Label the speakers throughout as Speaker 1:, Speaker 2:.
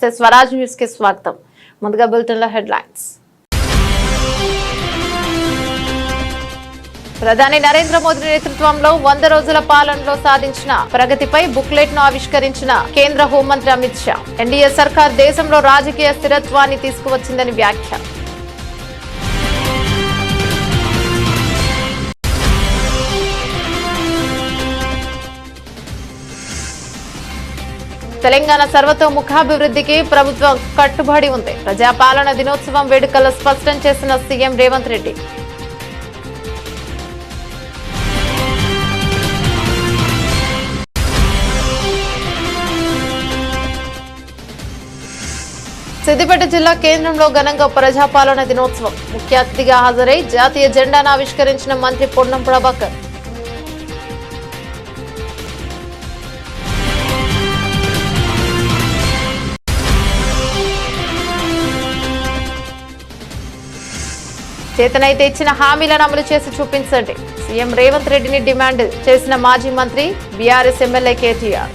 Speaker 1: నమస్తే స్వరాజ్ న్యూస్ కి స్వాగతం. ముందుగా బులెటిన్ లో హెడ్లైన్స్. ప్రధాని నరేంద్ర మోదీ నేతృత్వంలో 100 రోజుల పాలనలో సాధించిన ప్రగతిపై బుక్లెట్ ను ఆవిష్కరించిన కేంద్ర హోంమంత్రి అమిత్ షా. ఎన్డీఏ సర్కార్ దేశంలో రాజకీయ స్థిరత్వాన్ని తీసుకువచ్చిందని వ్యాఖ్య. తెలంగాణ సర్వతోముఖాభివృద్ధికి ప్రభుత్వం కట్టుబడి ఉంది. ప్రజాపాలన దినోత్సవం వేడుకల్లో స్పష్టం చేసిన సీఎం రేవంత్ రెడ్డి. సిద్దిపేట జిల్లా కేంద్రంలో ఘనంగా ప్రజాపాలన దినోత్సవం. ముఖ్య అతిథిగా హాజరై జాతీయ జెండాను ఆవిష్కరించిన మంత్రి పొన్నం ప్రభాకర్. చేతనైతే ఇచ్చిన హామీలను అమలు చేసి చూపించండి. సీఎం రేవంత్ రెడ్డిని డిమాండ్ చేసిన మాజీ మంత్రి బీఆర్ఎస్ ఎమ్మెల్యే కేటీఆర్.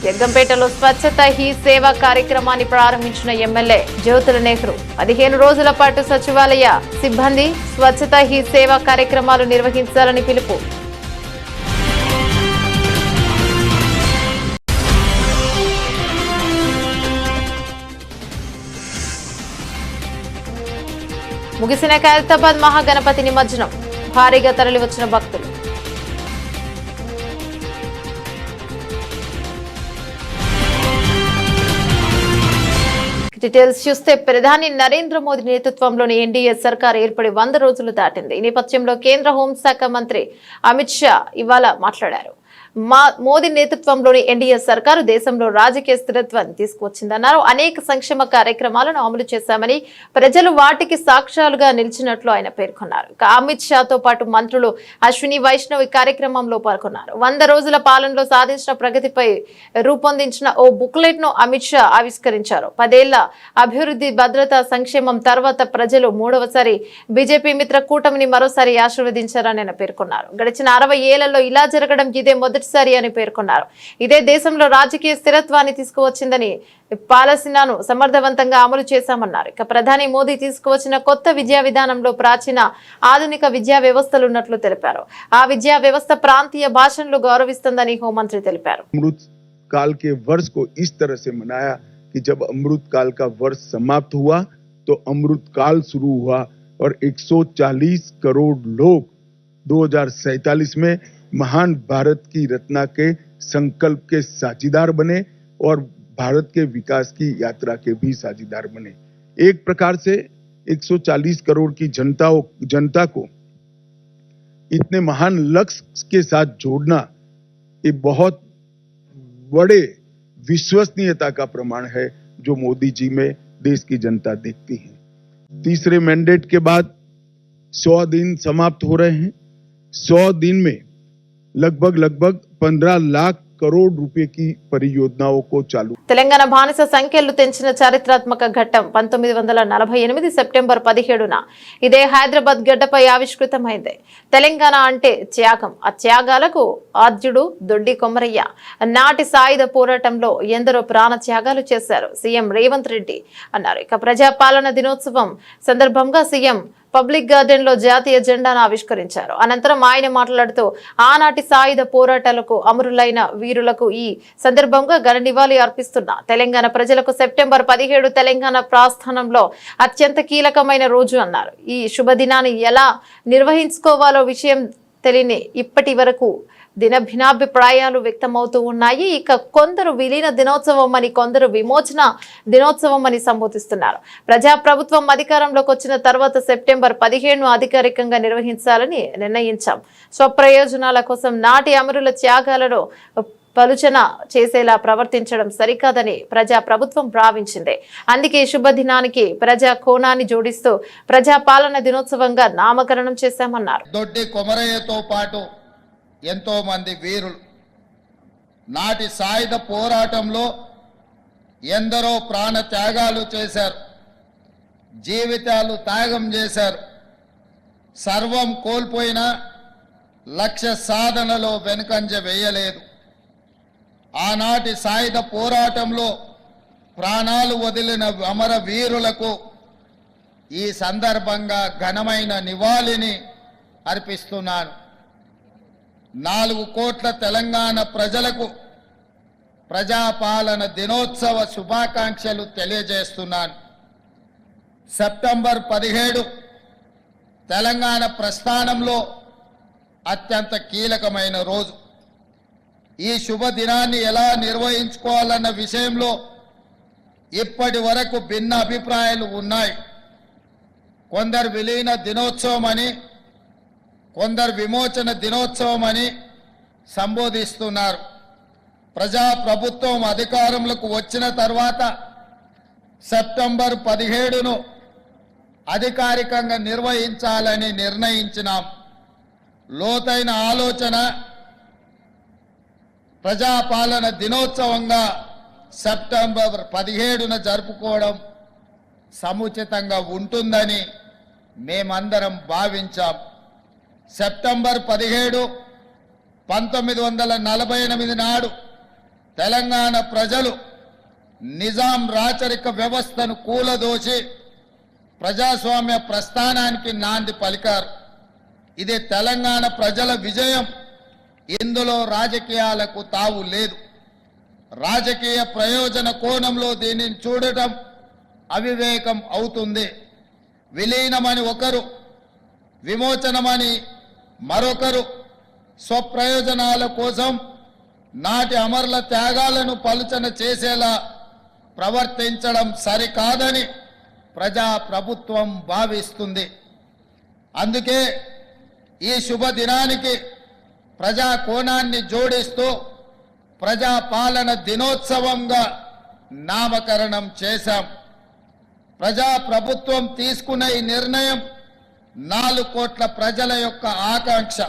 Speaker 1: జగ్గంపేటలో స్వచ్ఛత హీ సేవ కార్యక్రమాన్ని ప్రారంభించిన ఎమ్మెల్యే జ్యోతుల నెహ్రూ. 15 రోజుల పాటు సచివాలయ సిబ్బంది స్వచ్ఛత హీ సేవ కార్యక్రమాలు నిర్వహించాలని పిలుపు. ముగిసిన ఖైరతాబాద్ మహాగణపతి నిమజ్జనం. భారీగా తరలివచ్చిన భక్తులు. డీటెయిల్స్ చూస్తే ప్రధాని నరేంద్ర మోదీ నేతృత్వంలోని ఎన్డీఏ సర్కార్ ఏర్పడి 100 రోజులు దాటింది. ఈ నేపథ్యంలో కేంద్ర హోంశాఖ మంత్రి అమిత్ షా ఇవాళ మాట్లాడారు. మోదీ నేతృత్వంలోని ఎన్డీఏ సర్కారు దేశంలో రాజకీయ స్థిరత్వాన్ని తీసుకువచ్చిందన్నారు. అనేక సంక్షేమ కార్యక్రమాలను అమలు చేశామని, ప్రజలు వాటికి సాక్ష్యాలుగా నిలిచినట్లు ఆయన పేర్కొన్నారు. అమిత్ షాతో పాటు మంత్రులు అశ్విని వైష్ణవ్ ఈ కార్యక్రమంలో పాల్గొన్నారు. 100 రోజుల పాలనలో సాధించిన ప్రగతిపై రూపొందించిన ఓ బుక్లెట్ ను అమిత్ షా ఆవిష్కరించారు. 10 ఏళ్ల అభివృద్ధి, భద్రత, సంక్షేమం తర్వాత ప్రజలు 3వసారి బీజేపీ మిత్ర కూటమిని మరోసారి ఆశీర్వదించారని ఆయన పేర్కొన్నారు. గడిచిన 60 ఏళ్లలో ఇలా జరగడం ఇదే మొదటిసారి అని పేర్కొన్నారు. ఇదే దేశంలో రాజకీయ స్థిరత్వాన్ని తీసుకువచ్చిందని, పాలసీలను సమర్థవంతంగా అమలు చేశామన్నారు. ఇక ప్రధాని మోదీ తీసుకువచ్చిన కొత్త విద్యా విధానంలో ప్రాచీన, ఆధునిక విద్యా వ్యవస్థలు ఉన్నట్లు తెలిపారు. ఆ విద్యా వ్యవస్థ ప్రాంతీయ భాషలను గౌరవిస్తుందని హోంమంత్రి తెలిపారు.
Speaker 2: अमृत काल के वर्ष को इस तरह से मनाया कि जब अमृत काल का वर्ष समाप्त हुआ तो अमृत काल शुरू हुआ और 140 करोड़ लोग 2047 में महान भारत की रचना के संकल्प के साझीदार बने और भारत के विकास की यात्रा के भी साझीदार बने. एक प्रकार से 140 करोड़ की जनता को इतने महान लक्ष्य के साथ जोड़ना ये बहुत बड़े विश्वसनीयता का प्रमाण है जो मोदी जी में देश की जनता देखती है. तीसरे मैंडेट के बाद 100 दिन समाप्त हो रहे हैं. 100 दिन में लगभग 15 लाख करोड़ रुपए की परियोजनाओं को चालू.
Speaker 1: తెలంగాణ బానిస సంఖ్యలు తెంచిన చారిత్రాత్మక ఘట్టం 1948 సెప్టెంబర్ 17న ఇదే హైదరాబాద్ గడ్డపై ఆవిష్కృతమైంది. తెలంగాణ అంటే త్యాగం. ఆ త్యాగాలకు ఆద్యుడు దొడ్డి కొమరయ్య. నాటి సాయుధ పోరాటంలో ఎందరో ప్రాణ త్యాగాలు చేశారు సీఎం రేవంత్ రెడ్డి అన్నారు. ఇక ప్రజాపాలన దినోత్సవం సందర్భంగా సీఎం పబ్లిక్ గార్డెన్ లో జాతీయ జెండాను ఆవిష్కరించారు. అనంతరం ఆయన మాట్లాడుతూ ఆనాటి సాయుధ పోరాటాలకు అమరులైన వీరులకు ఈ సందర్భంగా ఘన నివాళి అర్పిస్తున్న తెలంగాణ ప్రజలకు సెప్టెంబర్ 17 తెలంగాణ ప్రస్థానంలో అత్యంత కీలకమైన రోజు అన్నారు. ఈ శుభదినాన్ని ఎలా నిర్వహించుకోవాలో విషయం తెలియని ఇప్పటి వరకు భిన్నాభిప్రాయాలు వ్యక్తమవుతూ ఉన్నాయి. ఇక కొందరు విలీన దినోత్సవం అని, కొందరు విమోచన దినోత్సవం అని సంబోధిస్తున్నారు. ప్రజాప్రభుత్వం అధికారంలోకి వచ్చిన తర్వాత సెప్టెంబర్ 17ను అధికారికంగా నిర్వహించాలని నిర్ణయించాం. స్వప్రయోజనాల కోసం నాటి అమరుల త్యాగాలను పలుచన చేసేలా ప్రవర్తించడం సరికాదని ప్రజా ప్రభుత్వం భావించింది. అందుకే శుభదినానికి ప్రజా కోణాన్ని జోడిస్తూ ప్రజాపాలన దినోత్సవంగా నామకరణం చేశామన్నారు.
Speaker 3: దొడ్డి కొమరయ్యతో పాటు ఎంతో మంది వీరులు నాటి సాయుధ పోరాటంలో ఎందరో ప్రాణ త్యాగాలు చేశారు, జీవితాలు త్యాగం చేశారు. సర్వం కోల్పోయిన లక్ష్య సాధనలో వెనుకంజ వేయలేదు. ఆనాటి సాయుధ పోరాటంలో ప్రాణాలు వదిలిన అమర వీరులకు ఈ సందర్భంగా ఘనమైన నివాళిని అర్పిస్తున్నాను. 4 కోట్ల తెలంగాణ ప్రజలకు ప్రజాపాలన దినోత్సవ శుభాకాంక్షలు తెలియజేస్తున్నాను. సెప్టెంబర్ 17 తెలంగాణ ప్రస్థానంలో అత్యంత కీలకమైన రోజు. ఈ శుభదినాన్ని ఎలా నిర్వహించుకోవాలన్న విషయంలో ఇప్పటి వరకు భిన్న అభిప్రాయాలు ఉన్నాయి. కొందరు విలీన దినోత్సవం అని, కొందరు విమోచన దినోత్సవం అని సంబోధిస్తున్నారు. ప్రజాప్రభుత్వం అధికారంలోకి వచ్చిన తర్వాత సెప్టెంబర్ 17ను అధికారికంగా నిర్వహించాలని నిర్ణయించినాం. లోతైన ఆలోచన ప్రజాపాలన దినోత్సవంగా సెప్టెంబర్ 17న జరుపుకోవడం సముచితంగా ఉంటుందని మేమందరం భావించాం. సెప్టెంబర్ 17 1948 నాడు తెలంగాణ ప్రజలు నిజాం రాచరిక వ్యవస్థను కూలదోసి ప్రజాస్వామ్య ప్రస్థానానికి నాంది పలికారు. ఇది తెలంగాణ ప్రజల విజయం. ఇందులో రాజకీయాలకు తావు లేదు. రాజకీయ ప్రయోజన కోణంలో దీనిని చూడటం అవివేకం అవుతుంది. విలీనమని ఒకరు, విమోచనమని మరొకరు స్వప్రయోజనాల కోసం నాటి అమరుల త్యాగాలను పలుచన చేసేలా ప్రవర్తించడం సరికాదని ప్రజాప్రభుత్వం భావిస్తుంది. అందుకే ఈ శుభదినానికి ప్రజా కోణాన్ని జోడిస్తూ ప్రజాపాలన దినోత్సవంగా నామకరణం చేశాం. ప్రజాప్రభుత్వం తీసుకున్న ఈ నిర్ణయం 4 కోట్ల ప్రజల యొక్క ఆకాంక్ష.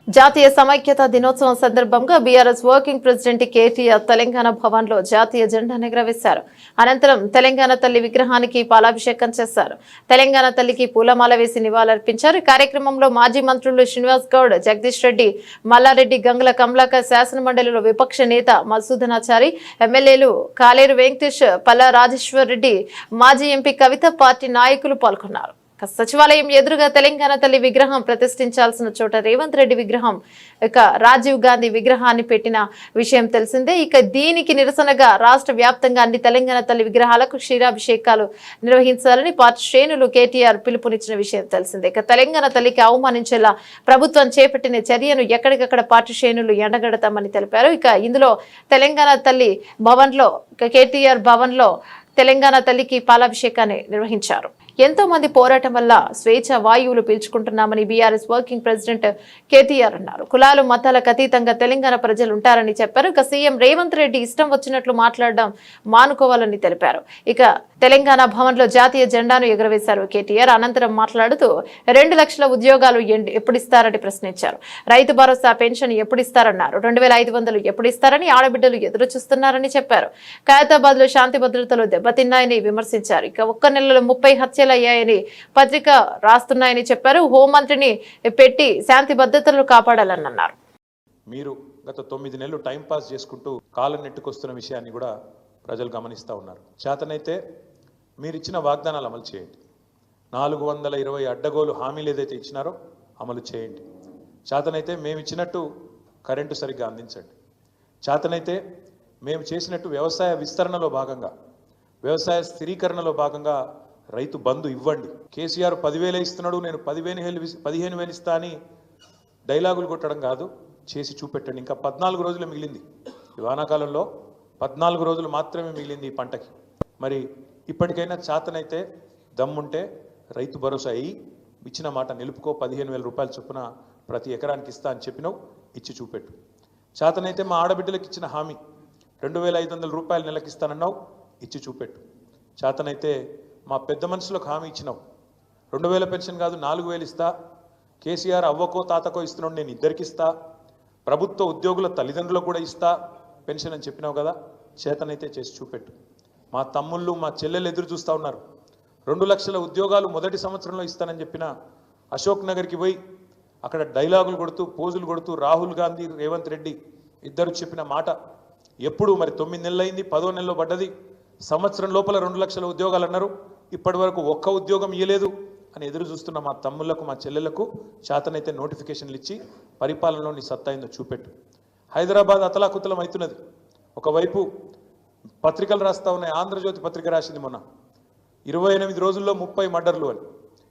Speaker 1: జాతీయ సమైక్యత దినోత్సవం సందర్భంగా BRS working president KTR Telangana Bhavan లో జాతీయ జెండా ఎగురవేశారు. అనంతరం తెలంగాణ తల్లి విగ్రహానికి పాలాభిషేకం చేశారు. తెలంగాణ తల్లికి పూలమాల వేసి నివాళులర్పించారు. ఈ కార్యక్రమంలో మాజీ మంత్రులు శ్రీనివాస్ గౌడ్, జగదీష్ రెడ్డి, మల్లారెడ్డి, గంగుల కమలాకర్, శాసనమండలిలో విపక్ష నేత మధుసూదనాచారి, ఎమ్మెల్యేలు కాలేరు వెంకటేష్, పల్లా రాజేశ్వర్ రెడ్డి, మాజీ ఎంపీ కవిత, పార్టీ నాయకులు పాల్గొన్నారు. సచివాలయం ఎదురుగా తెలంగాణ తల్లి విగ్రహం ప్రతిష్ఠించాల్సిన చోట రేవంత్ రెడ్డి విగ్రహం, రాజీవ్ గాంధీ విగ్రహాన్ని పెట్టిన విషయం తెలిసిందే. దీనికి నిరసనగా రాష్ట్ర వ్యాప్తంగా అన్ని తెలంగాణ తల్లి విగ్రహాలకు క్షీరాభిషేకాలు నిర్వహించాలని పార్టీ శ్రేణులు కేటీఆర్ పిలుపునిచ్చిన విషయం తెలిసిందే. తెలంగాణ తల్లికి అవమానించేలా ప్రభుత్వం చేపట్టిన చర్యను ఎక్కడికక్కడ పార్టీ శ్రేణులు ఎండగడతామని తెలిపారు. ఇందులో తెలంగాణ తల్లి భవన్ లో, కేటీఆర్ భవన్ లో తెలంగాణ తల్లికి పాలాభిషేకాన్ని నిర్వహించారు. ఎంతో మంది పోరాటం వల్ల స్వేచ్ఛ వాయువులు పీల్చుకుంటున్నామని బీఆర్ఎస్ వర్కింగ్ ప్రెసిడెంట్ కేటీఆర్ అన్నారు. కులాలు మతాలకు అతీతంగా తెలంగాణ ప్రజలు ఉంటారని చెప్పారు. సీఎం రేవంత్ రెడ్డి ఇష్టం వచ్చినట్లు మాట్లాడడం మానుకోవాలని తెలిపారు. తెలంగాణ భవన్ లో జాతీయ జెండాను ఎగురవేశారు కేటీఆర్. అనంతరం మాట్లాడుతూ 2 లక్షల ఉద్యోగాలు ఎప్పుడిస్తారని ప్రశ్నించారు. రైతు భరోసా పెన్షన్ ఎప్పుడిస్తారన్నారు. 2500 ఎప్పుడిస్తారని ఆడబిడ్డలు ఎదురు చూస్తున్నారని చెప్పారు. ఖైరతాబాద్ లో శాంతి భద్రతలు దెబ్బతిన్నాయని విమర్శించారు. 1 నెలలో 30 హత్యలు అయ్యాయని పత్రిక రాస్తున్నాయని చెప్పారు. హోంమంత్రిని పెట్టి శాంతి భద్రతలు కాపాడాలని అన్నారు.
Speaker 4: మీరు గత 9 నెలలు టైం పాస్ చేసుకుంటూ కాలం నెట్టుకొస్తున్న విషయాన్ని కూడా ప్రజలు గమనిస్తూ ఉన్నారు. చేతనైతే మీరు ఇచ్చిన వాగ్దానాలు అమలు చేయండి. 420 అడ్డగోలు హామీలు ఏదైతే ఇచ్చినారో అమలు చేయండి. చేతనైతే మేము ఇచ్చినట్టు కరెంటు సరిగ్గా అందించండి. చేతనైతే మేము చేసినట్టు వ్యవసాయ విస్తరణలో భాగంగా, వ్యవసాయ స్థిరీకరణలో భాగంగా రైతు బంధు ఇవ్వండి. కేసీఆర్ 10,000 ఇస్తున్నాడు, నేను 15,000 ఇస్తా అని డైలాగులు కొట్టడం కాదు, చేసి చూపెట్టండి. ఇంకా 14 రోజులు మిగిలింది. ఈ వానాకాలంలో 14 రోజులు మాత్రమే మిగిలింది ఈ పంటకి. మరి ఇప్పటికైనా చేతనైతే దమ్ముంటే రైతు భరోసా అయ్యి ఇచ్చిన మాట నిలుపుకో. 15,000 రూపాయల చొప్పున ప్రతి ఎకరానికి ఇస్తా అని చెప్పినావు, ఇచ్చి చూపెట్టు. చేతనైతే మా ఆడబిడ్డలకు ఇచ్చిన హామీ 2,500 రూపాయలు నెలకి ఇస్తానన్నావు, ఇచ్చి చూపెట్టు. చేతనైతే మా పెద్ద మనుషులకు హామీ ఇచ్చినావు, 2,000 పెన్షన్ కాదు 4,000 ఇస్తా. కేసీఆర్ అవ్వకో తాతకో ఇస్తున్నాడు, నేను ఇద్దరికి ఇస్తా. ప్రభుత్వ ఉద్యోగుల తల్లిదండ్రులకు కూడా ఇస్తా పెన్షన్ అని చెప్పినావు కదా, చేతనైతే చేసి చూపెట్టు. మా తమ్ముళ్ళు మా చెల్లెలు ఎదురు చూస్తూ ఉన్నారు. 2 లక్షల ఉద్యోగాలు మొదటి సంవత్సరంలో ఇస్తానని చెప్పిన అశోక్ నగర్కి పోయి అక్కడ డైలాగులు కొడుతూ పోజులు కొడుతూ రాహుల్ గాంధీ రేవంత్ రెడ్డి ఇద్దరు చెప్పిన మాట ఎప్పుడు మరి 9 నెలలు అయింది, 10వ నెలలో పడ్డది, సంవత్సరం లోపల 2 లక్షల ఉద్యోగాలు అన్నారు, ఇప్పటి వరకు ఒక్క ఉద్యోగం ఇవ్వలేదు అని ఎదురు చూస్తున్న మా తమ్ముళ్లకు మా చెల్లెళ్లకు చేతనైతే నోటిఫికేషన్లు ఇచ్చి పరిపాలనలో నీ సత్తా అయిందో చూపెట్టు. హైదరాబాద్ అతలాకుతలం అవుతున్నది. ఒకవైపు పత్రికలు రాస్తా ఉన్నాయి. ఆంధ్రజ్యోతి పత్రిక రాసింది మొన్న 28 రోజుల్లో 30 మర్డర్లు అని.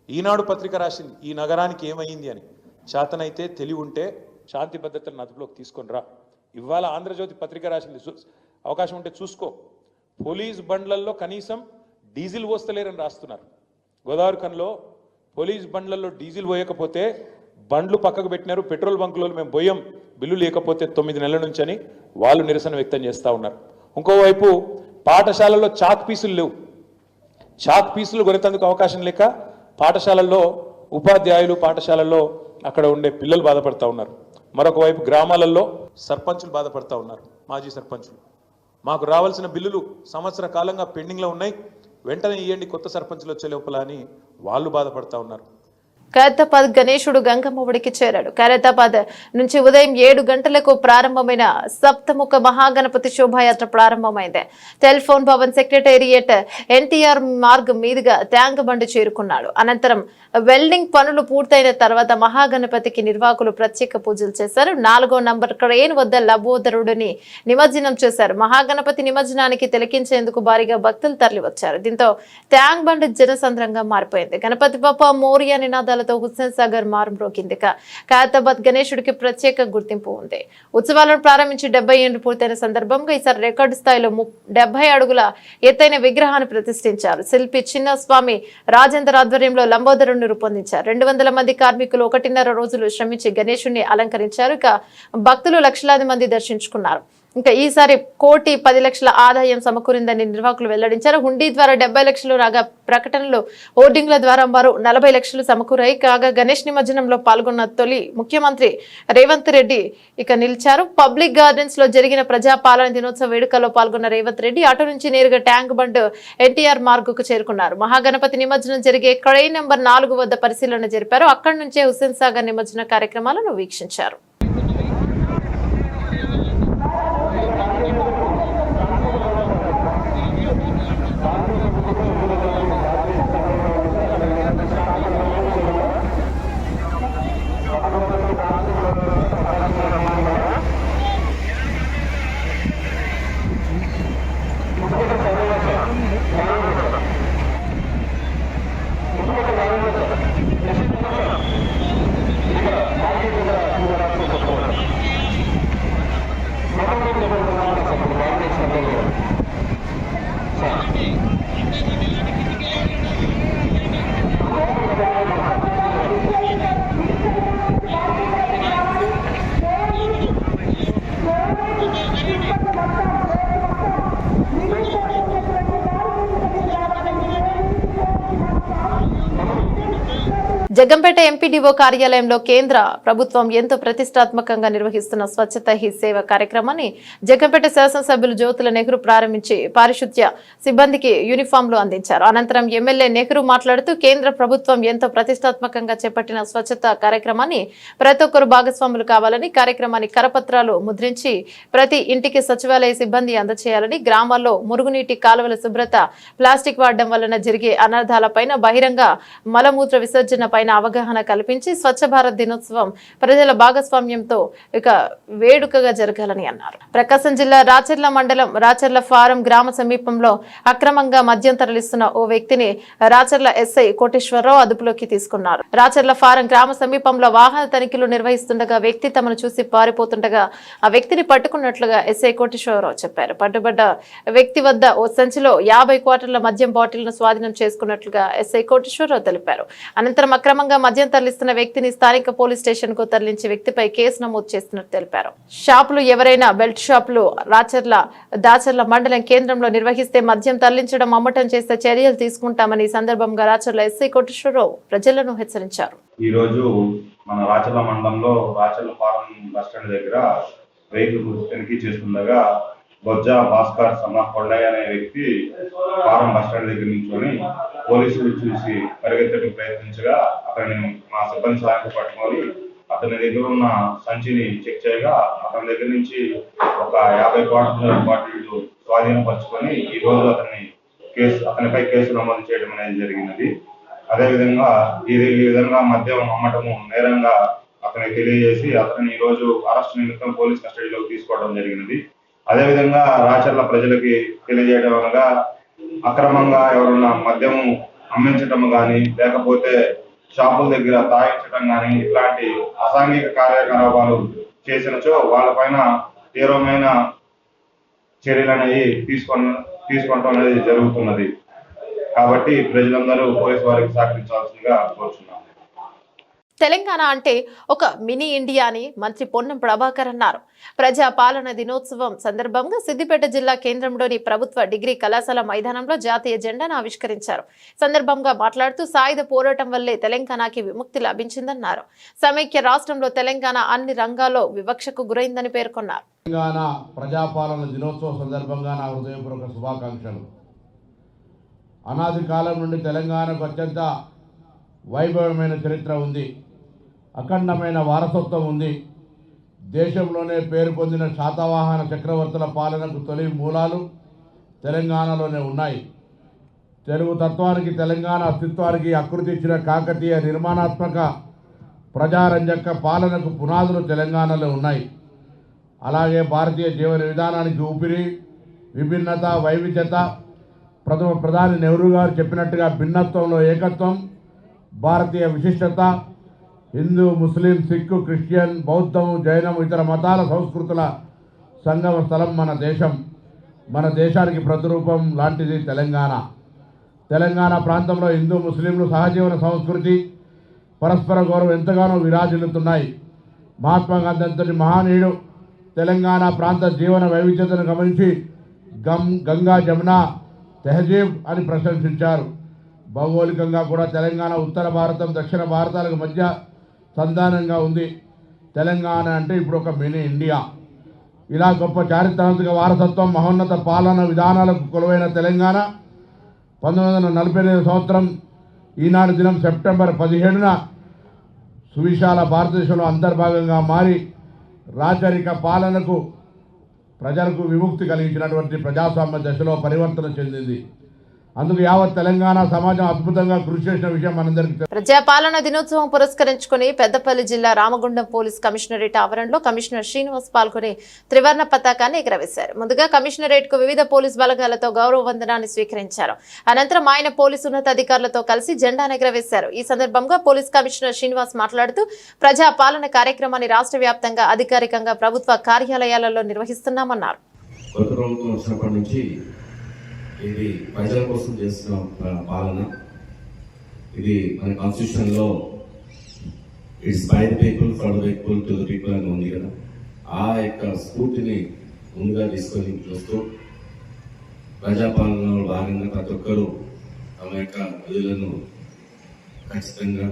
Speaker 4: ఈనాడు పత్రిక రాసింది ఈ నగరానికి ఏమైంది అని. చేతనైతే తెలివి ఉంటే శాంతి భద్రతలను అదుపులోకి తీసుకొని రా. ఇవాళ ఆంధ్రజ్యోతి పత్రిక రాసింది, అవకాశం ఉంటే చూసుకో. పోలీస్ బండ్లల్లో కనీసం డీజిల్ పోస్తలేరని రాస్తున్నారు. గోదావరి కన్లో పోలీస్ బండ్లలో డీజిల్ పోయకపోతే బండ్లు పక్కకు పెట్టినారు. పెట్రోల్ బంకులో మేము పోయాం బిల్లు లేకపోతే 9 నెలల నుంచి అని వాళ్ళు నిరసన వ్యక్తం చేస్తూ ఉన్నారు. ఇంకోవైపు పాఠశాలల్లో చాక్ పీసులు లేవు. చాక్ పీసులు కొనేందుకు అవకాశం లేక పాఠశాలల్లో ఉపాధ్యాయులు పాఠశాలల్లో అక్కడ ఉండే పిల్లలు బాధపడతా ఉన్నారు. మరొక వైపు గ్రామాలలో సర్పంచులు బాధపడతా ఉన్నారు. మాజీ సర్పంచులు మాకు రావాల్సిన బిల్లులు సంవత్సర కాలంగా పెండింగ్లో ఉన్నాయి, వెంటనే ఇవ్వండి కొత్త సర్పంచులు వచ్చే లోపల అని వాళ్ళు బాధపడతా ఉన్నారు.
Speaker 1: ఖైరతాబాద్ గణేశుడు గంగమ్మ ఒడికి చేరాడు. ఖైరతాబాద్ నుంచి ఉదయం 7 గంటలకు ప్రారంభమైన సప్తముఖ మహాగణపతి శోభాయాత్ర ప్రారంభమైంది. టెలిఫోన్ భవన్ సెక్రటేరియట్ ఎన్టీఆర్ మార్గ్ మీదుగా ట్యాంక్ బండ్ చేరుకున్నాడు. అనంతరం వెల్డింగ్ పనులు పూర్తయిన తర్వాత మహాగణపతికి నిర్వాహకులు ప్రత్యేక పూజలు చేశారు. 4వ నంబర్ క్రేన్ వద్ద లబోదరుడిని నిమజ్జనం చేశారు. మహాగణపతి నిమజ్జనానికి తిలకించేందుకు భారీగా భక్తులు తరలివచ్చారు. దీంతో ట్యాంక్ బండ్ జనసంద్రంగా మారిపోయింది. గణపతి బప్ప మోరియా నినాదాలతో హుస్సేన్ సాగర్ మారుమ్రోగింది. ఖైరతాబాద్ గణేశుడికి ప్రత్యేక గుర్తింపు ఉంది. ఉత్సవాలను ప్రారంభించి 70 ఏళ్లు పూర్తయిన సందర్భంగా ఈసారి రికార్డు స్థాయిలో 70 అడుగుల ఎత్తైన విగ్రహాన్ని ప్రతిష్ఠించారు. శిల్పి చిన్న స్వామి రాజేందర్ ఆధ్వర్యంలో లంబోదరుడిని రూపొందించారు. 200 మంది కార్మికులు 1.5 రోజులు శ్రమించి గణేశుడిని అలంకరించారు. ఇక భక్తులు లక్షలాది మంది దర్శించుకున్నారు. ఇంకా ఈసారి 1,10,00,000 ఆదాయం సమకూరిందని నిర్వాహకులు వెల్లడించారు. హుండీ ద్వారా 70 లక్షలు రాగా ప్రకటనలు హోర్డింగ్ల ద్వారా మరో 40 లక్షలు సమకూరాయి. కాగా గణేష్ నిమజ్జనంలో పాల్గొన్న తొలి ముఖ్యమంత్రి రేవంత్ రెడ్డి ఇక నిలిచారు. పబ్లిక్ గార్డెన్స్ లో జరిగిన ప్రజాపాలన దినోత్సవ వేడుకల్లో పాల్గొన్న రేవంత్ రెడ్డి అటు నుంచి నేరుగా ట్యాంక్ బండ్ ఎన్టీఆర్ మార్గుకు చేరుకున్నారు. మహాగణపతి నిమజ్జనం జరిగే క్రేన్ నంబర్ 4 వద్ద పరిశీలన జరిపారు. అక్కడి నుంచే హుస్సేన్ సాగర్ నిమజ్జన కార్యక్రమాలను వీక్షించారు. జగ్గంపేట ఎంపీడీఓ కార్యాలయంలో కేంద్ర ప్రభుత్వం ఎంతో ప్రతిష్టాత్మకంగా నిర్వహిస్తున్న స్వచ్ఛత హీ సేవ కార్యక్రమాన్ని జగ్గంపేట శాసనసభ్యులు జ్యోతుల నెహ్రూ ప్రారంభించి పారిశుద్ధ్య సిబ్బందికి యూనిఫామ్లు అందించారు. అనంతరం ఎమ్మెల్యే నెహ్రూ మాట్లాడుతూ కేంద్ర ప్రభుత్వం ఎంతో ప్రతిష్టాత్మకంగా చేపట్టిన స్వచ్ఛత కార్యక్రమాన్ని ప్రతి ఒక్కరు భాగస్వాములు కావాలని, కార్యక్రమాన్ని కరపత్రాలు ముద్రించి ప్రతి ఇంటికి సచివాలయ సిబ్బంది అందజేయాలని, గ్రామాల్లో మురుగునీటి కాలువల శుభ్రత, ప్లాస్టిక్ వాడడం వలన జరిగే అనర్థాలపైన, బహిరంగ మలమూత్ర విసర్జన పైన అవగాహన కల్పించి స్వచ్ఛ భారత్ దినోత్సవం ప్రజల భాగస్వామ్యంతో ఇక వేడుకగా జరగాలని అన్నారు. ప్రకాశం జిల్లా రాచర్ల మండలం రాచర్ల ఫారం గ్రామ సమీపంలో అక్రమంగా మద్యం తరలిస్తున్న ఓ వ్యక్తిని రాచర్ల ఎస్ఐ కోటేశ్వరరావు అదుపులోకి తీసుకున్నారు. రాచర్ల ఫారం గ్రామ సమీపంలో వాహన తనిఖీలు నిర్వహిస్తుండగా వ్యక్తి తమను చూసి పారిపోతుండగా ఆ వ్యక్తిని పట్టుకున్నట్లుగా ఎస్ఐ కోటేశ్వరరావు చెప్పారు. పట్టుబడ్డ వ్యక్తి వద్ద ఓ సంచిలో 50 క్వార్టర్ల మద్యం బాటిల్ను స్వాధీనం చేసుకున్నట్లుగా ఎస్ఐ కోటేశ్వరరావు తెలిపారు. అనంతరం అక్రమంగా మద్యం తరలిస్తున్న వ్యక్తిని స్థానిక పోలీస్ స్టేషన్ కు తరలించి వ్యక్తిపై కేసు నమోదు చేస్తున్నట్టు తెలిపారు. షాపులు ఎవరైనా బెల్ట్ షాపులు దాచర్ల మండలం కేంద్రంలో నిర్వహిస్తే మద్యం తరలించడం, అమ్మటం చేస్తే చర్యలు తీసుకుంటామని సందర్భంగా రాచర్ల ఎస్ఐ కోటేశ్వరరావు ప్రజలను హెచ్చరించారు.
Speaker 5: ఈ రోజు మన రాచర్ల మండలంలో రాచర్ల ఫారం బస్టాండ్ దగ్గర వెహికల్ తనిఖీ చేస్తుండగా బొజ్జ భాస్కర్ సన్నా కొండయ్య అనే వ్యక్తి ఫారం బస్టాండ్ దగ్గర నిల్చొని పోలీసులు చూసి పరిగెత్తడానికి ప్రయత్నించగా అతన్ని మా సిబ్బంది సహాయంతో పట్టుకొని అతని దగ్గర ఉన్న సంచిని చెక్ చేయగా అతని దగ్గర నుంచి ఒక 50 బాటిల్ స్వాధీనపరుచుకొని ఈ రోజు అతనిపై కేసు నమోదు చేయడం అనేది జరిగినది. అదేవిధంగా ఈ విధంగా మద్యం అమ్మటము నేరంగా అతనికి తెలియజేసి అతన్ని ఈ రోజు అరెస్ట్ నిమిత్తం పోలీస్ కస్టడీలోకి తీసుకోవడం జరిగినది. అదేవిధంగా రాచర్ల ప్రజలకి తెలియజేయడం అనగా అక్రమంగా ఎవరన్నా మద్యము అమ్మించటం కానీ లేకపోతే షాపుల దగ్గర తాగించడం కానీ ఇట్లాంటి అసాంఘిక కార్యకలాపాలు చేసినచో వాళ్ళపైన తీవ్రమైన చర్యలు అనేవి తీసుకోవడం అనేది జరుగుతున్నది. కాబట్టి ప్రజలందరూ పోలీసు వారికి సహకరించాల్సిందిగా కోరుచున్నాం.
Speaker 1: తెలంగాణ అంటే ఒక మినీ ఇండియా అని మంత్రి పొన్నం ప్రభాకర్ అన్నారు. ప్రజా పాలన దినోత్సవం సందర్భంగా సిద్దిపేట జిల్లా కేంద్రంలోని ప్రభుత్వ డిగ్రీ కళాశాల మైదానంలో జాతీయ జెండాను ఆవిష్కరించారు. సందర్భంగా మాట్లాడుతూ సాయుధ పోరాటం వల్లే తెలంగాణకి విముక్తి లభించిందన్నారు. సమైక్య రాష్ట్రంలో తెలంగాణ అన్ని రంగాల్లో వివక్షకు గురైందని పేర్కొన్నారు.
Speaker 6: తెలంగాణ ప్రజాపాలన దినోత్సవం సందర్భంగా నా హృదయపూర్వక శుభాకాంక్షలు. అనాది కాలం నుండి తెలంగాణకు అత్యంత వైభవమైన చరిత్ర ఉంది, అఖండమైన వారసత్వం ఉంది. దేశంలోనే పేరు పొందిన శాతవాహన చక్రవర్తుల పాలనకు తొలి మూలాలు తెలంగాణలోనే ఉన్నాయి. తెలుగు తత్వానికి తెలంగాణ అస్తిత్వానికి ఆకృతి ఇచ్చిన కాకతీయ నిర్మాణాత్మక ప్రజారంజక పాలనకు పునాదులు తెలంగాణలో ఉన్నాయి. అలాగే భారతీయ జీవన విధానానికి ఊపిరి, విభిన్నత, వైవిధ్యత. ప్రధాని నెహ్రూ గారు చెప్పినట్టుగా భిన్నత్వంలో ఏకత్వం, భారతీయ విశిష్టత, హిందూ, ముస్లిం, సిక్కు, క్రిస్టియన్, బౌద్ధం, జైనం, ఇతర మతాల సంస్కృతుల సంగమ స్థలం మన దేశం. మన దేశానికి ప్రతిరూపం లాంటిది తెలంగాణ. తెలంగాణ ప్రాంతంలో హిందూ ముస్లింలు సహజీవన సంస్కృతి, పరస్పర గౌరవం ఎంతగానో విరాజిల్లుతున్నాయి. మహాత్మా గాంధీ అంతటి మహానీయుడు తెలంగాణ ప్రాంత జీవన వైవిధ్యతను గమనించి గంగా జమున తెహజీబ్ అని ప్రశంసించారు. భౌగోళికంగా కూడా తెలంగాణ ఉత్తర భారతం, దక్షిణ భారతాలకు మధ్య సంధానంగా ఉంది. తెలంగాణ అంటే ఇప్పుడు ఒక మినీ ఇండియా. ఇలా గొప్ప చారిత్రాత్మక వారసత్వం, మహోన్నత పాలన విధానాలకు కొలువైన తెలంగాణ 1948 సంవత్సరం ఈనాడు దినం సెప్టెంబర్ 17న సువిశాల భారతదేశంలో అంతర్భాగంగా మారి రాచరిక పాలనకు ప్రజలకు విముక్తి కలిగించినటువంటి ప్రజాస్వామ్య దశలో పరివర్తన చెందింది. అందుకు యావత్ తెలంగాణ సమాజం అద్భుతంగా కృషి చేసిన విషయం మనందరికీ తెలుసు.
Speaker 1: ప్రజాపాలన దినోత్సవం పురస్కరించుకుని పెద్దపల్లి జిల్లా రామగుండం పోలీస్ కమిషనరేట్ ఆవరణలో కమిషనర్ శ్రీనివాస్ పాల్గొని త్రివర్ణ పతాకాన్ని ఎగురవేశారు. ముందుగా కమిషనరేట్ కు వివిధ పోలీస్ బలగాలతో గౌరవ వందనాన్ని స్వీకరించారు. అనంతరం ఆయన పోలీసు ఉన్నతాధికారులతో కలిసి జెండాను ఎగురవేశారు. ఈ సందర్భంగా పోలీస్ కమిషనర్ శ్రీనివాస్ మాట్లాడుతూ ప్రజాపాలన కార్యక్రమాన్ని రాష్ట్ర వ్యాప్తంగా అధికారికంగా ప్రభుత్వ కార్యాలయాలలో నిర్వహిస్తున్నామన్నారు.
Speaker 7: ఇది ప్రజల కోసం చేస్తున్న పాలన. ఇది మన కాన్స్టిట్యూషన్లో it's by the people for the people to the people అని ఉంది కదా. ఆ యొక్క స్ఫూర్తిని ముందుగా తీసుకొని చూస్తూ ప్రజాపాలనలో భాగంగా ప్రతి ఒక్కరూ తమ యొక్క విధులను ఖచ్చితంగా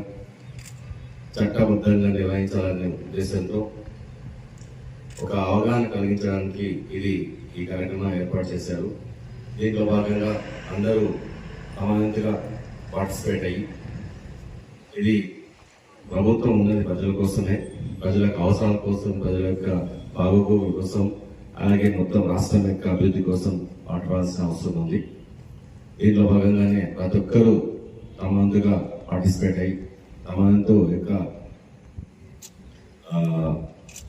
Speaker 7: చట్టబద్ధంగా నిర్వహించాలనే ఉద్దేశంతో ఒక అవగాహన కలిగించడానికి ఈ కార్యక్రమం ఏర్పాటు చేశారు. దీంట్లో భాగంగా అందరూ సమానంగా పార్టిసిపేట్ అయ్యి, ఇది ప్రభుత్వం ఉన్నది ప్రజల కోసమే, ప్రజల యొక్క అవసరాల కోసం, ప్రజల యొక్క బాగోగుల కోసం, అలాగే మొత్తం రాష్ట్రం యొక్క అభివృద్ధి కోసం పాటుపడాల్సిన అవసరం ఉంది. దీంట్లో భాగంగానే ప్రతి ఒక్కరూ సమానంగా పార్టిసిపేట్ అయ్యి సమానంతో యొక్క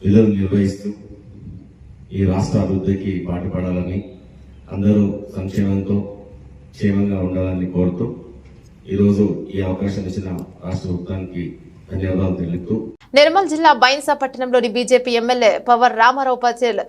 Speaker 7: విధులు నిర్వహిస్తూ ఈ రాష్ట్ర అభివృద్ధికి పాటుపడాలని, అందరూ సంక్షేమంతో క్షేమంగా ఉండాలని కోరుతూ ఈరోజు ఈ అవకాశం ఇచ్చిన రాష్ట్ర ప్రభుత్వానికి ధన్యవాదాలు తెలుపుతూ
Speaker 1: నిర్మల్ జిల్లా బైన్సా పట్టణంలోని BJP MLA Pawar Ramarao Patel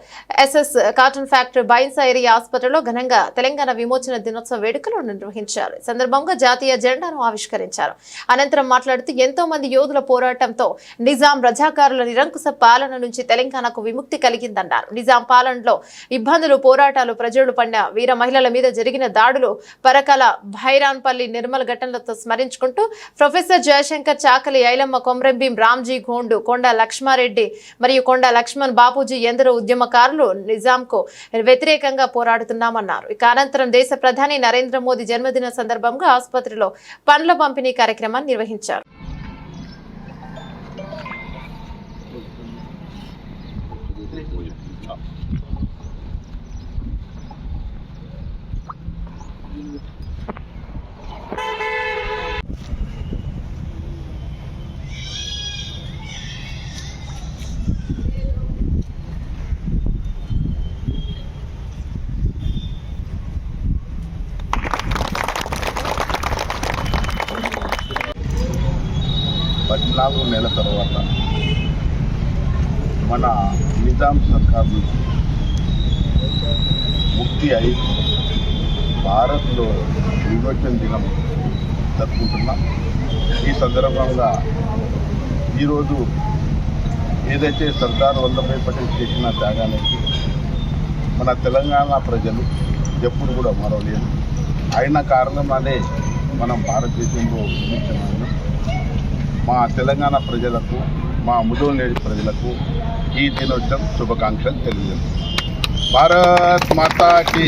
Speaker 1: SS cotton factory Bhainsa area ఆసుపత్రిలో ఘనంగా తెలంగాణ విమోచన దినోత్సవ వేడుకలు నిర్వహించారు. ఈ సందర్భంగా జాతీయ జెండాను ఆవిష్కరించారు. అనంతరం మాట్లాడుతూ ఎంతో మంది యోధుల పోరాటంతో నిజాం రజాకారుల నిరంకుశ పాలన నుంచి తెలంగాణకు విముక్తి కలిగిందన్నారు. నిజాం పాలనలో ఇబ్బందులు, పోరాటాలు, ప్రజలు పడిన వీర మహిళల మీద జరిగిన దాడులు, పరకాల భైరాన్పల్లి నిర్మల్ ఘటనలతో స్మరించుకుంటూ ప్రొఫెసర్ జయశంకర్, చాకలి ఐలమ్మ, కొమ్రంభీం రామ్జీ గోండు, కొండ లక్ష్మారెడ్డి మరియు కొండ లక్ష్మణ్ బాపూజీ ఎందరో ఉద్యమకారులు నిజాంకు వ్యతిరేకంగా పోరాడుతున్నామన్నారు. ఇక అనంతరం దేశ ప్రధాని నరేంద్ర మోదీ జన్మదిన సందర్భంగా ఆసుపత్రిలో పండ్ల పంపిణీ కార్యక్రమాన్ని నిర్వహించారు.
Speaker 2: పద్నాలుగు నెలల తర్వాత మన నిజాం సర్కార్ నుంచి ముక్తి అయి భారత్లో విమోచన దినం జరుపుకుంటున్నాం. ఈ సందర్భంగా ఈరోజు ఏదైతే సర్దార్ వల్లభాయ్ పటేల్ చేసిన త్యాగానికి మన తెలంగాణ ప్రజలు ఎప్పుడు కూడా మరవలేదు. అయిన కారణం మనం భారతదేశంలో విమోచన. మా తెలంగాణ ప్రజలకు, మా ముదోల్నేడు ప్రజలకు ఈ దినోత్సవం శుభాకాంక్షలు తెలియజేస్తున్నాం. భారత్ మాతాకి.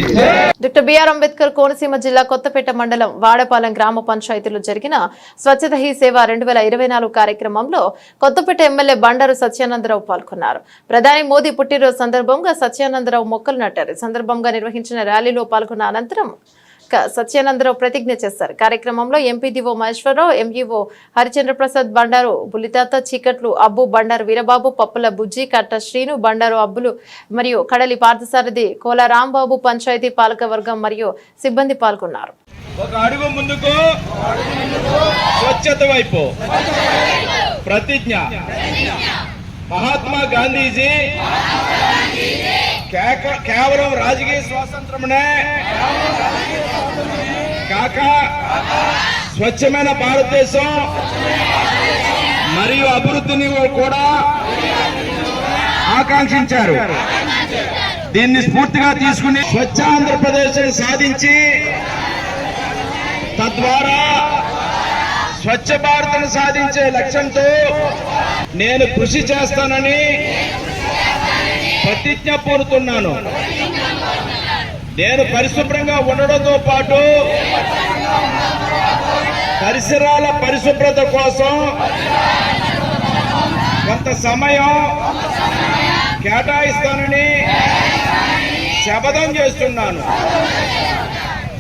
Speaker 1: డాక్టర్ బిఆర్ అంబేద్కర్ కోనసీమ జిల్లా కొత్తపేట మండలం వాడపాలెం గ్రామ పంచాయతీలో జరిగిన స్వచ్ఛత హీ సేవ 2024 కార్యక్రమంలో కొత్తపేట ఎమ్మెల్యే బండారు సత్యానందరావు పాల్గొన్నారు. ప్రధాని మోదీ పుట్టినరోజు సందర్భంగా సత్యానందరావు మొక్కలు నాటారు. ఈ సందర్భంగా నిర్వహించిన ర్యాలీలో పాల్గొన్న అనంతరం సత్యానందరావు ప్రతిజ్ఞ చేశారు. కార్యక్రమంలో ఎంపీడీఓ మహేశ్వరరావు, ఎంఈఓ హరిచంద్ర ప్రసాద్, బండారు బుల్లితాత, చీకట్లు అబ్బు, బండారు వీరబాబు, పప్పుల బుజ్జి, కట్ట శ్రీను, బండారు అబ్బులు మరియు కడలి పార్థసారథి, కోల రాంబాబు, పంచాయతీ పాలక వర్గం మరియు సిబ్బంది పాల్గొన్నారు.
Speaker 8: ఒక అడుగు ముందుకు, స్వచ్ఛత వైపు ప్రతిజ్ఞ. మహాత్మా గాంధీజీ కేవలం రాజకీయ స్వాతంత్రమునే కాక స్వచ్ఛమైన భారతదేశం మరియు అభివృద్ధిని కూడా ఆకాంక్షించారు. దీన్ని స్ఫూర్తిగా తీసుకుని స్వచ్ఛ ఆంధ్రప్రదేశ్ సాధించి తద్వారా స్వచ్ఛ భారత్ను సాధించే లక్ష్యంతో నేను కృషి చేస్తానని ప్రతిజ్ఞ పూనుతున్నాను. నేను పరిశుభ్రంగా ఉండడంతో పాటు పరిసరాల పరిశుభ్రత కోసం కొంత సమయం కేటాయిస్తానని శపథం చేస్తున్నాను.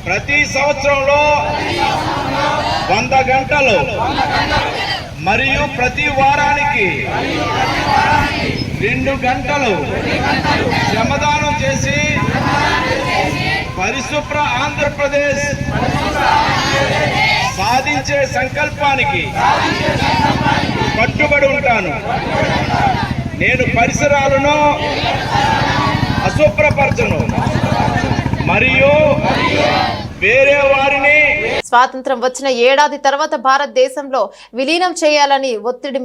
Speaker 8: ప్రతి సంవత్సరంలో 100 గంటలు మరియు ప్రతి వారానికి 2 గంటలు శ్రమదానం చేసి పరిశుభ్ర ఆంధ్రప్రదేశ్ సాధించే సంకల్పానికి కట్టుబడి ఉంటాను. నేను పరిసరాలను అశుభ్రపరచను మరియు వేరే వారిని.
Speaker 1: స్వాతంత్రం వచ్చిన ఏడాది తర్వాత భారతదేశంలో విలీనం చేయాలని ఒత్తిడి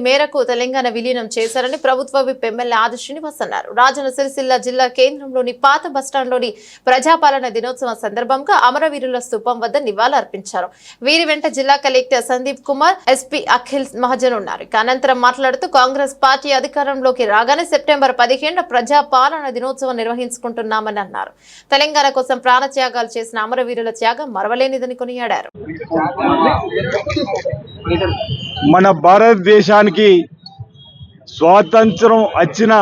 Speaker 1: మేరకు తెలంగాణ విలీనం చేశారని ప్రభుత్వ విప్ ఎమ్మెల్యే ఆది శ్రీనివాస్ అన్నారు. రాజన్న సిరిసిల్ల జిల్లా కేంద్రంలోని పాత బస్టాండ్లోని ప్రజాపాలన దినోత్సవం సందర్భంగా అమరవీరుల స్థూపం వద్ద నివాళులర్పించారు. వీరి వెంట జిల్లా కలెక్టర్ సందీప్ కుమార్, ఎస్పీ అఖిల్ మహాజన్ ఉన్నారు. అనంతరం మాట్లాడుతూ కాంగ్రెస్ పార్టీ అధికారంలోకి రాగానే సెప్టెంబర్ 15 ప్రజాపాలన దినోత్సవం నిర్వహించుకుంటున్నామని అన్నారు. తెలంగాణ కోసం ప్రాణత్యాగాలు చేసిన అమరవీరుల త్యాగం మరవలేనిదని కొనియాడారు.
Speaker 9: మన భారతదేశానికి స్వాతంత్రం వచ్చిన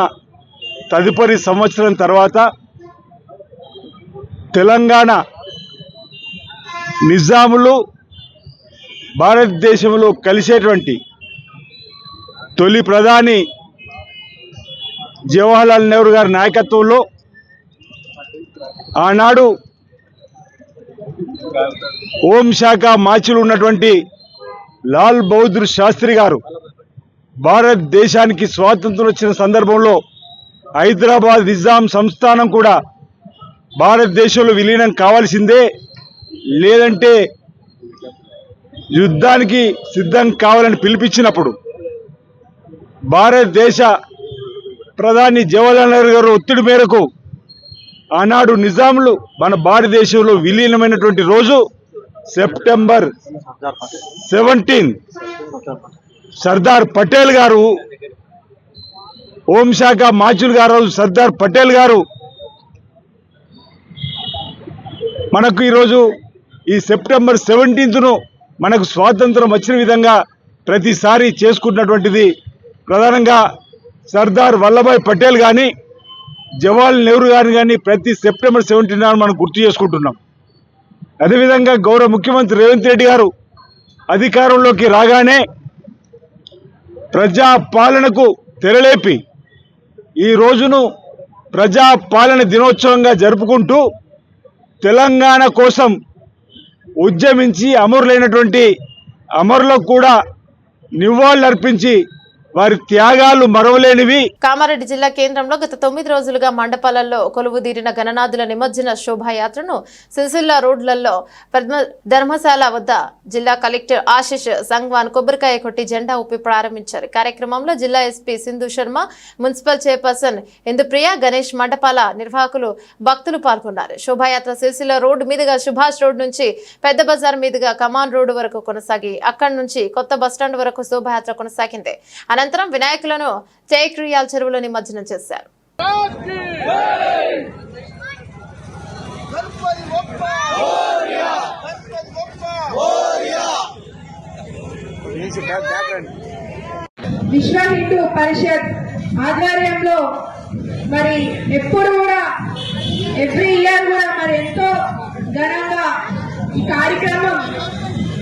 Speaker 9: తదుపరి సంవత్సరం తర్వాత తెలంగాణ నిజాములు భారతదేశంలో కలిసేటువంటి తొలి ప్రధాని జవహర్లాల్ నెహ్రూ గారి నాయకత్వంలో ఆనాడు హోంశాఖ మాచిలు ఉన్నటువంటి లాల్ బహదూర్ శాస్త్రి గారు భారతదేశానికి స్వాతంత్రం వచ్చిన సందర్భంలో హైదరాబాద్ నిజాం సంస్థానం కూడా భారతదేశంలో విలీనం కావాల్సిందే, లేదంటే యుద్ధానికి సిద్ధం కావాలని పిలిపించినప్పుడు భారతదేశ ప్రధాని జవహర్లాల్ నెహ్రూ గారు ఒత్తిడి మేరకు ఆనాడు నిజాంలు మన భారతదేశంలో విలీనమైనటువంటి రోజు సెప్టెంబర్ 17 సర్దార్ పటేల్ గారు, హోంశాఖ మాచుల్ గారు సర్దార్ పటేల్ గారు మనకు ఈరోజు ఈ సెప్టెంబర్ 17ను మనకు స్వాతంత్రం వచ్చిన విధంగా ప్రతిసారి చేసుకుంటున్నటువంటిది ప్రధానంగా సర్దార్ వల్లభాయ్ పటేల్ కానీ జవహర్లాల్ నెహ్రూ గారిని కానీ ప్రతి సెప్టెంబర్ 17 మనం గుర్తు చేసుకుంటున్నాం. అదేవిధంగా గౌరవ ముఖ్యమంత్రి రేవంత్ రెడ్డి గారు అధికారంలోకి రాగానే ప్రజాపాలనకు తెరలేపి ఈ రోజును ప్రజాపాలన దినోత్సవంగా జరుపుకుంటూ తెలంగాణ కోసం ఉద్యమించి అమరులైనటువంటి అమరులకు కూడా నివాళులర్పించి వారి త్యాగాలు మరవలేనివి.
Speaker 1: కామారెడ్డి జిల్లా కేంద్రంలో గత 9 రోజులుగా మండపాలలో కొలువుదీరిన గణనాథుల నిమజ్జన శోభాయాత్రను సిరిసిల్ల రోడ్లలో ధర్మశాల వద్ద జిల్లా కలెక్టర్ ఆశిష్ సంగ్వాన్ కొబ్బరికాయ కొట్టి జెండా ఊపి ప్రారంభించారు. కార్యక్రమంలో జిల్లా SP Sindhu Sharma, municipal chairperson Indupriya, Ganesh, మండపాల నిర్వాహకులు, భక్తులు పాల్గొన్నారు. శోభాయాత్ర సిరిసిల్ల రోడ్డు మీదుగా సుభాష్ రోడ్ నుంచి పెద్ద బజార్ మీదుగా కమాన్ రోడ్డు వరకు కొనసాగి అక్కడి నుంచి కొత్త బస్టాండ్ వరకు శోభాయాత్ర కొనసాగింది. అనంతరం వినాయకులను జయక్రియాల చెరువులో నిమజ్జనం చేశారు.
Speaker 10: విశ్వ హిందూ పరిషత్ ఆధ్వర్యంలో మరి ఎప్పుడు కూడా ఎవ్రీ ఇయర్ కూడా మరి ఎంతో ఘనంగా ఈ కార్యక్రమం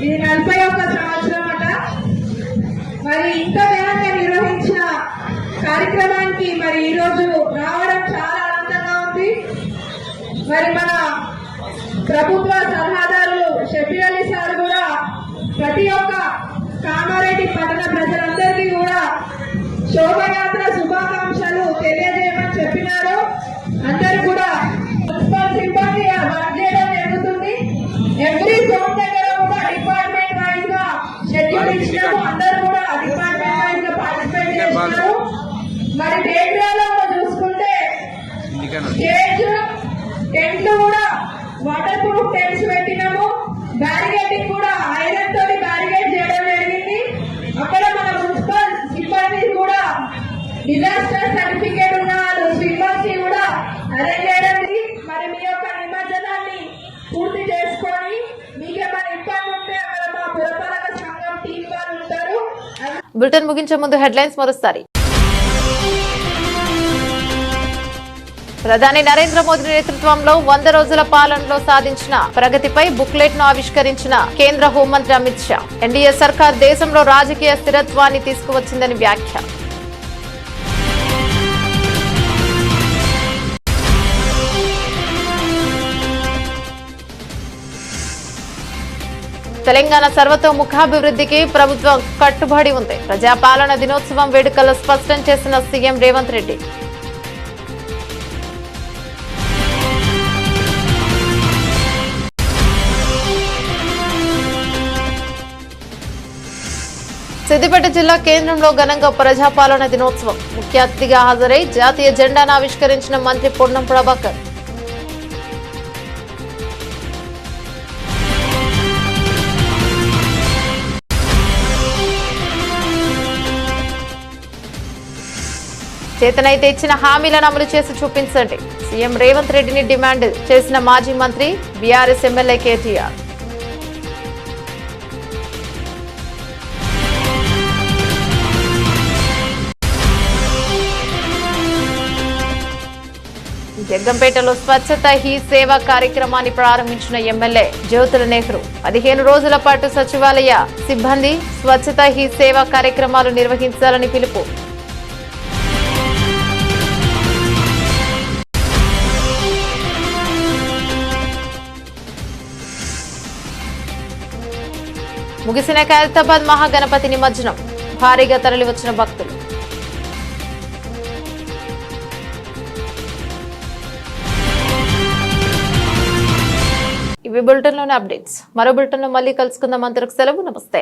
Speaker 10: ఇది 41వ సంవత్సరం అట. మరి ఇంత ఘనంగా నిర్వహించిన కార్యక్రమానికి మరి ఈరోజు రావడం చాలా ఆనందంగా ఉంది. మరి మన ప్రభుత్వ సలహాదారులు షబీర్ అలీ సార్ కూడా ప్రతి ఒక్క కామారెడ్డి పట్టణ ప్రజలందరికీ కూడా శోభయాత్ర శుభాకాంక్షలు తెలియజేయమని చెప్పినారు. అందరు కూడా మున్సిపల్ సిబ్బంది వర్క్ చేయడం జరుగుతుంది. ఎవ్రీ జోన్ దగ్గర కూడా డిపార్ట్మెంట్ వైజ్ గా షెడ్యూల్ ఇచ్చినాము. అందరూ కూడా డిపార్ట్మెంట్ వైజ్ గా పార్టిసిపేట్ చేస్తున్నారు. మరి కేంద్రాల్లో చూసుకుంటే స్టేజ్ టెంట్లు కూడా వాటర్ ప్రూఫ్ టెంట్స్ పెట్టినాము. బ్యారిగేటింగ్ కూడా ఐరన్ తోటి బ్యారిగేట్ చేయడం జరిగింది. అక్కడ మన మున్సిపల్ సిబ్బంది కూడా డిజాస్టర్ సర్టిఫికేట్ ఉన్న వాళ్ళు స్విమ్మర్స్ కూడా అరేంజ్ చేయడం. మరి మీ యొక్క నిమజ్జనాన్ని పూర్తి చేసుకొని మీకేమైనా ఇబ్బంది ఉంటే అక్కడ మా పురపాలక సంఘం టీం వాళ్ళు ఉంటారు.
Speaker 1: బులెటిన్ ముగించే ముందు హెడ్లైన్స్ మరోసారి. ప్రధాని నరేంద్ర మోదీ నేతృత్వంలో 100 రోజుల పాలనలో సాధించిన ప్రగతిపై బుక్లెట్ ను ఆవిష్కరించిన కేంద్ర హోంమంత్రి అమిత్ షా. ఎన్డీఏ సర్కార్ దేశంలో రాజకీయ స్థిరత్వాన్ని తీసుకువచ్చిందని వ్యాఖ్య. తెలంగాణ సర్వతోముఖాభివృద్ధికి ప్రభుత్వం కట్టుబడి ఉంది. ప్రజాపాలన దినోత్సవం వేడుకల్లో స్పష్టం చేసిన సీఎం రేవంత్ రెడ్డి. సిద్దిపేట జిల్లా కేంద్రంలో ఘనంగా ప్రజాపాలన దినోత్సవం. ముఖ్య అతిథిగా హాజరై జాతీయ జెండాను ఆవిష్కరించిన మంత్రి పొన్నం ప్రభాకర్. చేతనైతే ఇచ్చిన హామీలను అమలు చేసి చూపించండి. సీఎం రేవంత్ రెడ్డిని డిమాండ్ చేసిన మాజీ మంత్రి బీఆర్ఎస్ ఎమ్మెల్యే కేటీఆర్. జగ్గంపేటలో స్వచ్ఛత హీ సేవ కార్యక్రమాన్ని ప్రారంభించిన ఎమ్మెల్యే జ్యోతుల నెహ్రూ. 15 రోజుల పాటు సచివాలయ సిబ్బంది స్వచ్ఛత హీ సేవ కార్యక్రమాలు నిర్వహించాలని పిలుపు. ముగిసిన ఖైరతాబాద్ మహాగణపతి నిమజ్జనం. భారీగా తరలివచ్చిన భక్తులు. ఇవి బులెటిన్లోని అప్డేట్స్. మరో బులెటిన్లో మళ్ళీ కలుసుకుందాం. అందరికి సెలవు. నమస్తే.